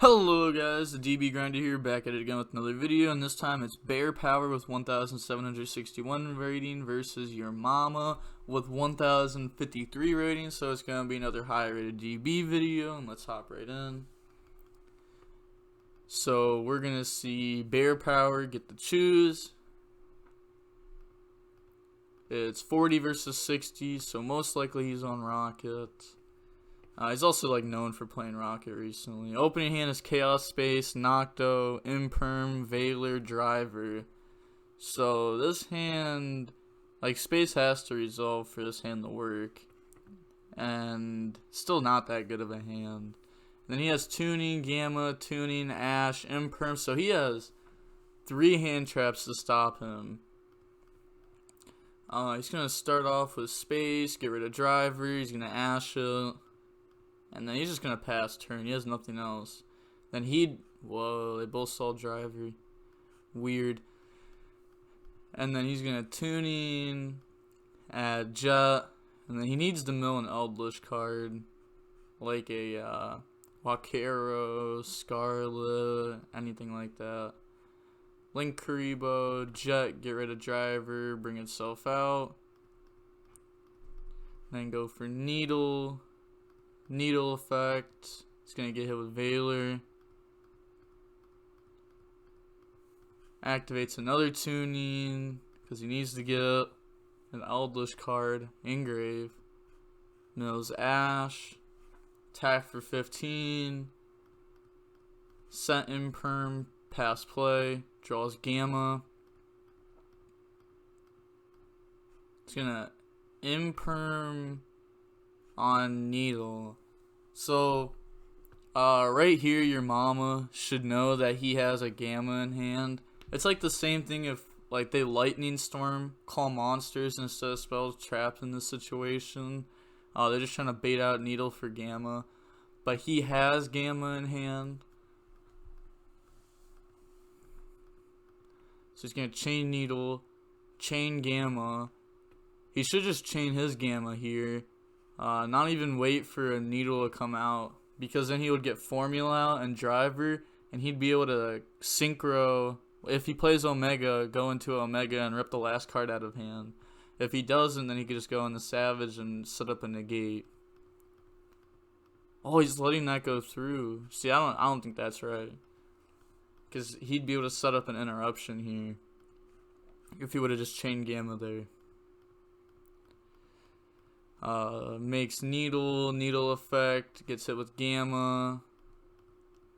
Hello guys, the DB Grinder here, back at it again with another video, and this time it's Bear Power with 1,761 rating versus your mama with 1,053 rating, so it's going to be another high rated DB video, and let's hop right in. So we're going to see Bear Power get the choose. It's 40 versus 60, so most likely he's on Rokket. He's also known for playing Rokket recently. Opening hand is Chaos Space, Nocto, Imperm, Veiler, Driver. So this hand, Space has to resolve for this hand to work. And still not that good of a hand. Then he has Tuning, Gamma, Tuning, Ash, Imperm. So he has 3 hand traps to stop him. He's going to start off with Space, get rid of Driver, he's going to Ash it. And then he's just going to pass turn. He has nothing else. Then whoa, they both saw Driver. Weird. And then he's going to Tuning, add Jet. And then he needs to mill an Eldlich card. Like a Wakero, Scarlet, anything like that. Link Karibo, Jet, get rid of Driver, bring itself out. Then go for Needle effect. It's gonna get hit with Veiler. Activates another Tuning because he needs to get an Eldlich card. Engrave. Mills Ash. Attack for 15. Set Imperm. Pass play. Draws Gamma. It's gonna Imperm on Needle. So right here your mama should know that he has a Gamma in hand. It's like the same thing if they Lightning Storm, call monsters instead of spells trapped in this situation. They're just trying to bait out Needle for Gamma, but he has Gamma in hand. So he's gonna chain Needle, chain Gamma. He should just chain his Gamma here. Not even wait for a Needle to come out, because then he would get Formula out and Driver, and he'd be able to Synchro. If he plays Omega, go into Omega and rip the last card out of hand. If he doesn't, then he could just go into Savage and set up a negate. Oh, he's letting that go through. See, I don't think that's right, because he'd be able to set up an interruption here if he would have just chained Gamma there. Makes Needle effect, gets hit with Gamma,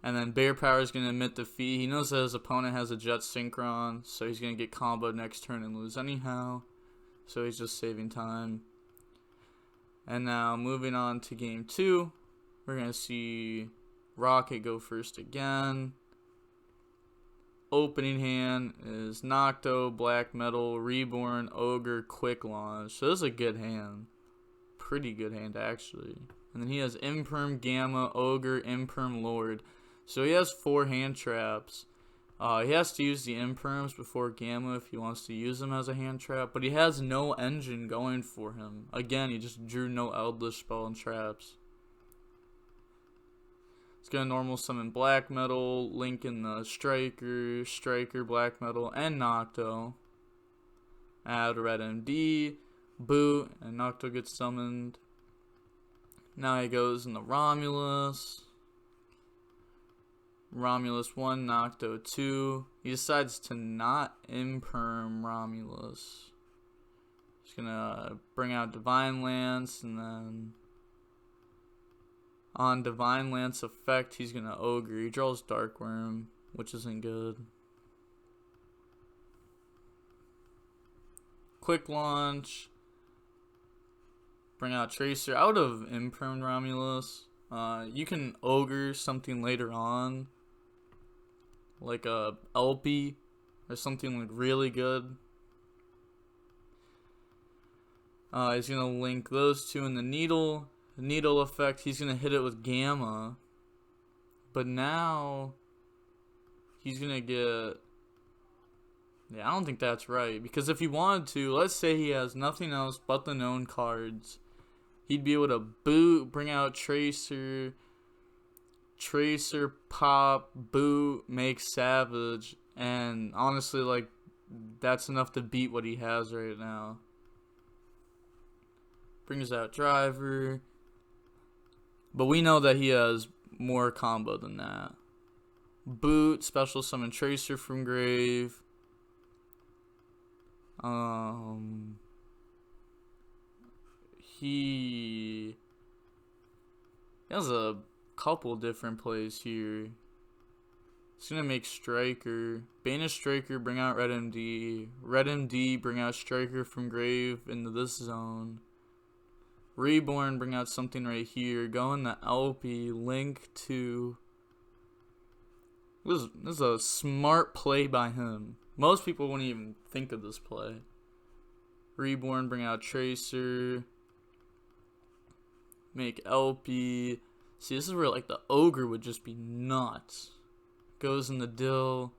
and then Bear Power is going to emit defeat. He knows that his opponent has a Jet Synchron, so he's going to get comboed next turn and lose anyhow, so he's just saving time. And now moving on to game 2, we're going to see Rokket go first again. Opening hand is Nocto, Black Metal, Reborn, Ogre, Quick Launch. So this is a good hand. Pretty good hand actually. And then he has Imperm, Gamma, Ogre, Imperm, Lord. So he has 4 hand traps. He has to use the Imperms before Gamma if he wants to use them as a hand trap, but he has no engine going for him. Again, he just drew no Eldlich spell and traps. It's gonna normal summon Black Metal, link in the Striker, Black Metal, and Nocto. Add Red MD. Boot, and Nocto gets summoned. Now he goes in the Romulus. Romulus 1, Nocto 2. He decides to not Imperm Romulus. He's gonna bring out Divine Lance, and then on Divine Lance effect, he's gonna Ogre. He draws Dark Worm, which isn't good. Quick Launch. Bring out Tracer. I would have Impermed Romulus. You can Ogre something later on, like a LP or something really good. He's gonna link those 2 in the Needle. The Needle effect, he's gonna hit it with Gamma. But now he's gonna get... Yeah, I don't think that's right, because if he wanted to, let's say he has nothing else but the known cards, he'd be able to boot, bring out Tracer, Tracer, pop, boot, make savage, and honestly, like, that's enough to beat what he has right now. Brings out driver, but we know that he has more combo than that. Boot, special summon Tracer from grave. He has a couple different plays here. He's gonna make Striker. Banish Striker, bring out Red MD. Red MD, bring out Striker from grave into this zone. Reborn, bring out something right here. Go in the LP, link to. This is a smart play by him. Most people wouldn't even think of this play. Reborn, bring out Tracer. Make LP. See, this is where like the Ogre would just be nuts. Goes in the Dill.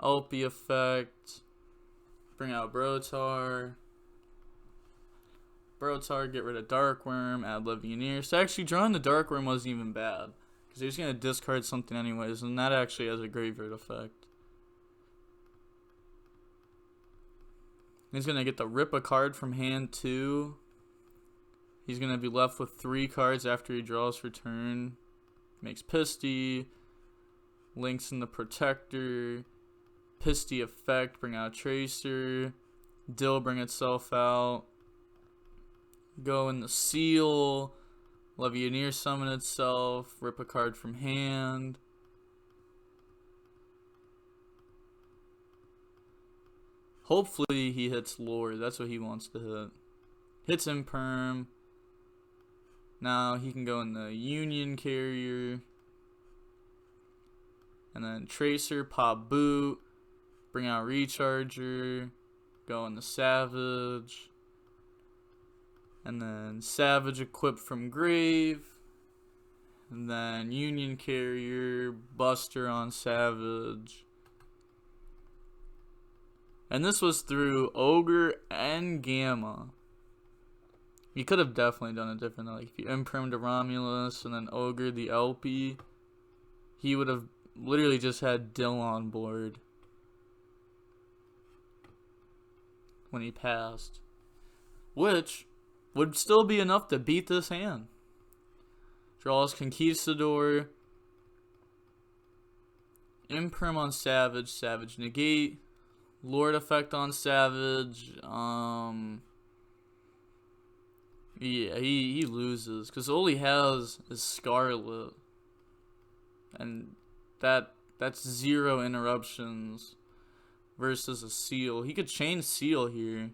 LP effect. Bring out Brotar. Brotar, get rid of Darkworm, add Legionnaire. So actually drawing the Darkworm wasn't even bad. Because he was going to discard something anyways, and that actually has a graveyard effect. He's going to get to rip a card from hand too. He's going to be left with 3 cards after he draws for turn. Makes Pisty. Links in the Protector. Pisty effect, bring out Tracer. Dill, bring itself out. Go in the Seal. Legionnaire summon itself. Rip a card from hand. Hopefully he hits Lord. That's what he wants to hit. Hits Imperm. Now he can go in the Union Carrier. And then Tracer, pop boot. Bring out Recharger. Go in the Savage. And then Savage equipped from grave. And then Union Carrier, Buster on Savage. And this was through Ogre and Gamma. You could have definitely done it differently. Like if you imprimed a Romulus and then Ogre the LP, he would have literally just had Dill on board when he passed. Which would still be enough to beat this hand. Draws Conquistador. Imprim on Savage. Savage negate. Lord effect on Savage. Yeah, he loses. Because all he has is Scarlet. And that's 0 interruptions versus a Seal. He could chain Seal here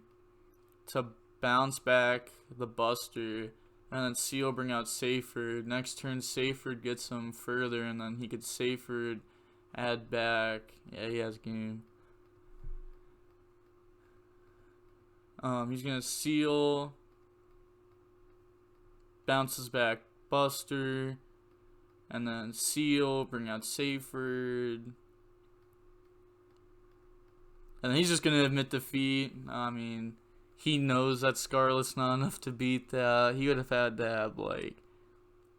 to bounce back the Buster, and then Seal bring out Seyfried. Next turn Seyfried gets him further, and then he could Seyfried add back. Yeah, he has game. He's gonna Seal, bounces back Buster, and then Seal, bring out Seyfried. And then he's just gonna admit defeat. I mean, he knows that Scarlet's not enough to beat that. He would have had to have, like,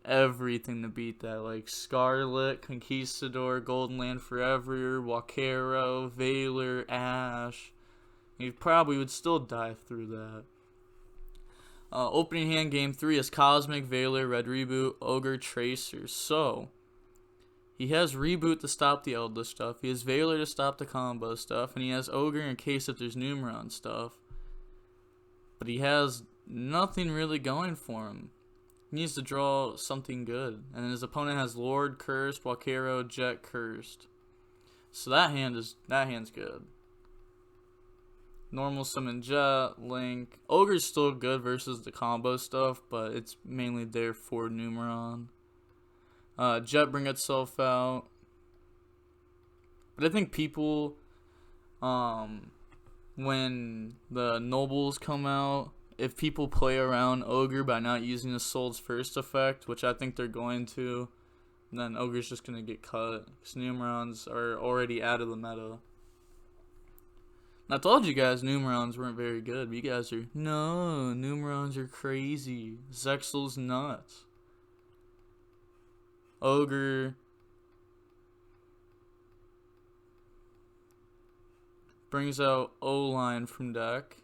everything to beat that. Like, Scarlet, Conquistador, Golden Land Forever, Wakero, Valor, Ash. He probably would still dive through that. Opening hand game 3 is Cosmic, Valor, Red Reboot, Ogre, Tracer. So, he has Reboot to stop the Eldlich stuff. He has Valor to stop the combo stuff. And he has Ogre in case if there's Numeron stuff. But he has nothing really going for him. He needs to draw something good. And his opponent has Lord, Cursed, Wakero, Jet, Cursed. So that hand's good. Normal summon Jet, Link. Ogre's still good versus the combo stuff, but it's mainly there for Numeron. Jet bring itself out. But I think people, when the Nobles come out, if people play around Ogre by not using the Soul's First effect, which I think they're going to, then Ogre's just going to get cut. Because Numerons are already out of the meta. And I told you guys Numerons weren't very good, but you guys are, no, Numerons are crazy. Zexal's nuts. Ogre. Brings out O-line from deck.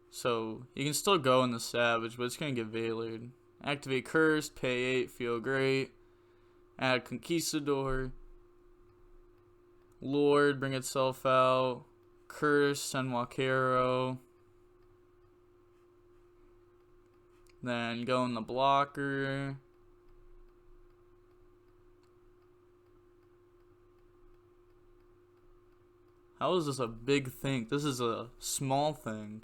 So, you can still go in the Savage, but it's going to get Veilered. Activate Cursed, pay 8, feel great. Add Conquistador. Lord, bring itself out. Curse, send Walkero. Then go in the blocker. How is this a big thing? This is a small thing.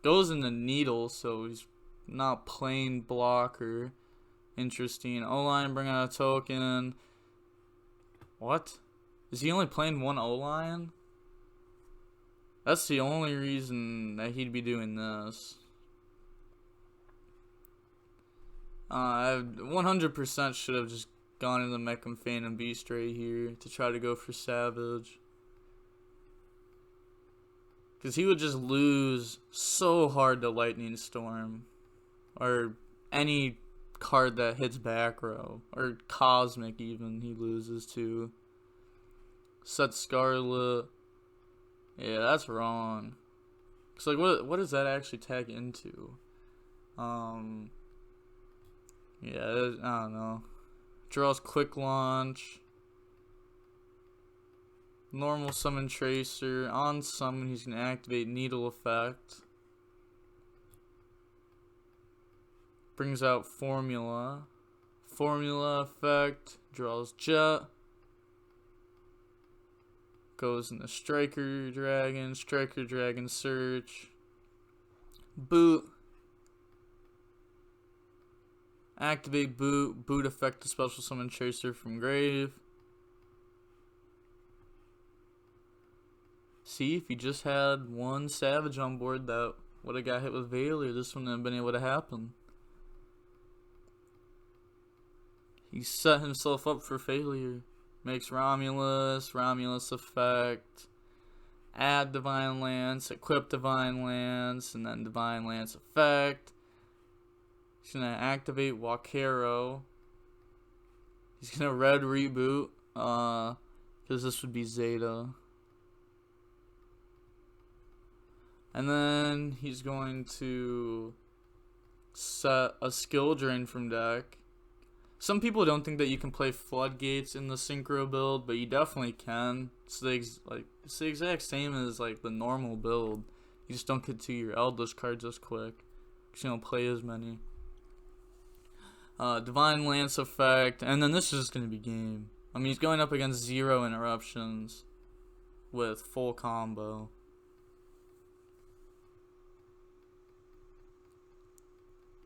Goes in the Needle, so he's not playing blocker. Interesting. O-line, bring out a token. What? Is he only playing one O-line? That's the only reason that he'd be doing this. I 100% should have just gone into Mecham Phantom Beast right here to try to go for Savage. Because he would just lose so hard to Lightning Storm. Or any card that hits back row. Or Cosmic even, he loses to. Set Scarlet. Yeah, that's wrong. So like, what does that actually tag into? Yeah, I don't know. Draws Quick Launch. Normal Summon Tracer. On summon, he's going to activate Needle Effect. Brings out Formula. Formula Effect. Draws Jet. Goes in the Striker Dragon Search. Boot. Activate Boot. Boot effect to special summon Tracer from grave. See, if he just had one Savage on board that would have got hit with Veiler, this wouldn't have been able to happen. He set himself up for failure. Makes Romulus effect. Add Divine Lance, equip Divine Lance, and then Divine Lance effect. He's gonna activate Walkero. He's gonna red reboot, because this would be Zeta. And then he's going to set a skill drain from deck. Some people don't think that you can play Floodgates in the Synchro build, but you definitely can. It's the exact same as like the normal build. You just don't get to your Eldlich cards as quick, because you don't play as many. Divine Lance effect, and then this is just going to be game. I mean, he's going up against 0 interruptions with full combo.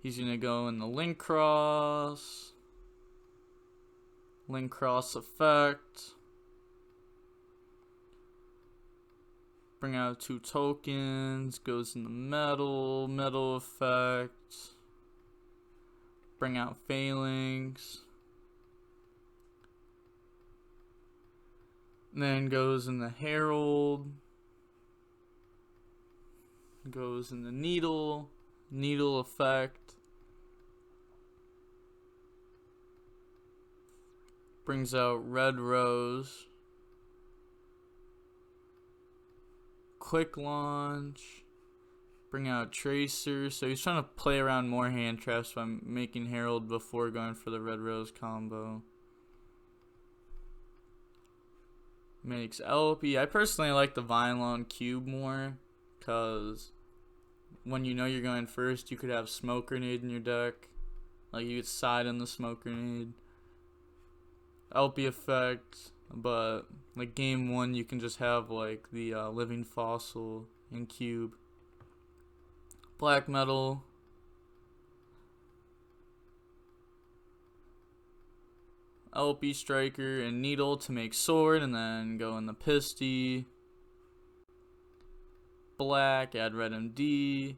He's going to go in the Link Cross effect. Bring out 2 tokens, goes in the metal effect. Bring out Phalanx. Then goes in the Herald. Goes in the Needle effect. Brings out Red Rose. Quick Launch. Bring out Tracer. So he's trying to play around more hand traps by making Herald before going for the Red Rose combo. Makes LP. I personally like the Vinelon Cube more, because when you know you're going first, you could have Smoke Grenade in your deck. Like, you could side in the Smoke Grenade. LP effect, but like game 1, you can just have like the Living Fossil in Cube. Black Metal. LP Striker and Needle to make Sword, and then go in the Pisty. Black, add Red MD.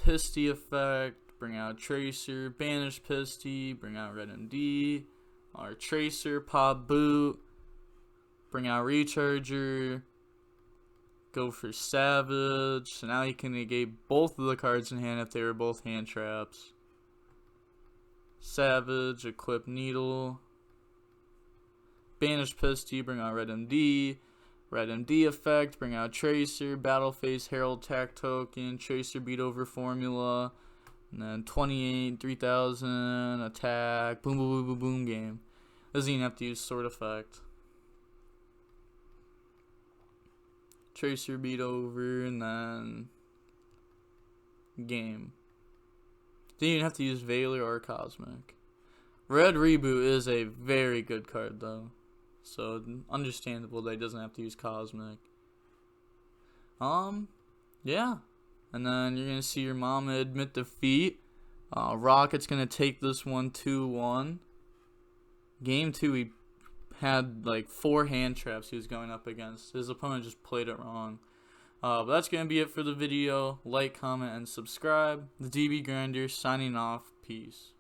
Pisty effect, bring out Tracer, banish Pisty, bring out Red MD. Our Tracer, pop Boot, bring out Recharger. go for Savage. So now he can negate both of the cards in hand if they were both hand traps. Savage, equip Needle. Banish Pisty, bring out Red MD. Red MD effect, bring out Tracer. Battle Phase, Herald Tack Token. Tracer beat over Formula. And then 28, 3000, attack. Boom, boom, boom, boom, boom, game. Doesn't even have to use Sword Effect. Tracer beat over, and then game. Didn't even have to use Veiler or Cosmic. Red Reboot is a very good card, though. So, understandable that he doesn't have to use Cosmic. Yeah. And then you're going to see your mama admit defeat. Rocket's going to take this one 2-1. Game 2, he had like 4 hand traps he was going up against. His opponent just played it wrong. But that's going to be it for the video. Like, comment, and subscribe. The DB Grinder signing off. Peace.